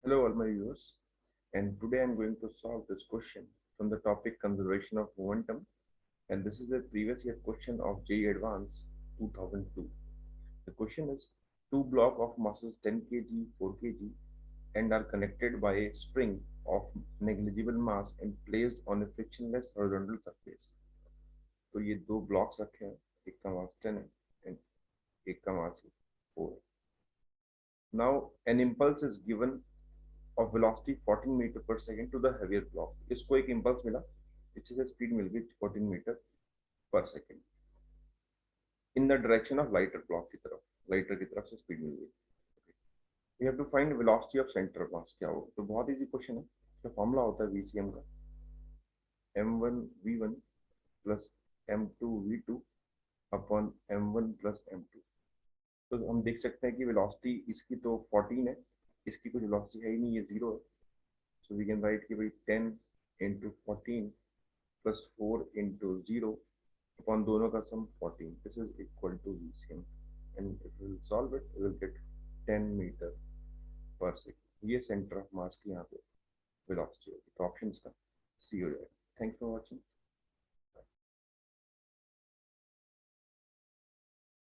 Hello all my viewers, and today I'm going to solve this question from the topic conservation of momentum, and this is a previous year question of JEE Advanced 2002. The question is two blocks of masses 10 kg, 4 kg and are connected by a spring of negligible mass and placed on a frictionless horizontal surface. तो ये दो blocks रखे हैं, एक का मास 10 है and एक का मास 4 है. Now an impulse is given of velocity 14 metre per second to the heavier block. इसको एक इम्पल्स मिला, इससे स्पीड मिल गई 14 metre per second in the direction of lighter की तरफ से स्पीड मिल गई. We have to find velocity of centre of mass. क्या हो तो बहुत इजी क्वेश्चन है. इसका फॉर्मूला होता है वीसीएम का m1 v1 plus m2 v2 upon m1 plus m2. तो हम देख सकते हैं कि वेलोसिटी इसकी तो 14 है, इसकी कुछ वेलोसिटी है ही नहीं, ये 0 है. So we can write कि भाई 10 into 14 plus 4 into 0 upon दोनों का sum 14. This is equal to VCM, and if we will solve it, we will get 10 meter per second. ये center of mass की यहाँ पे velocity होगी. तो options का C हो जाएगा. Thanks for watching.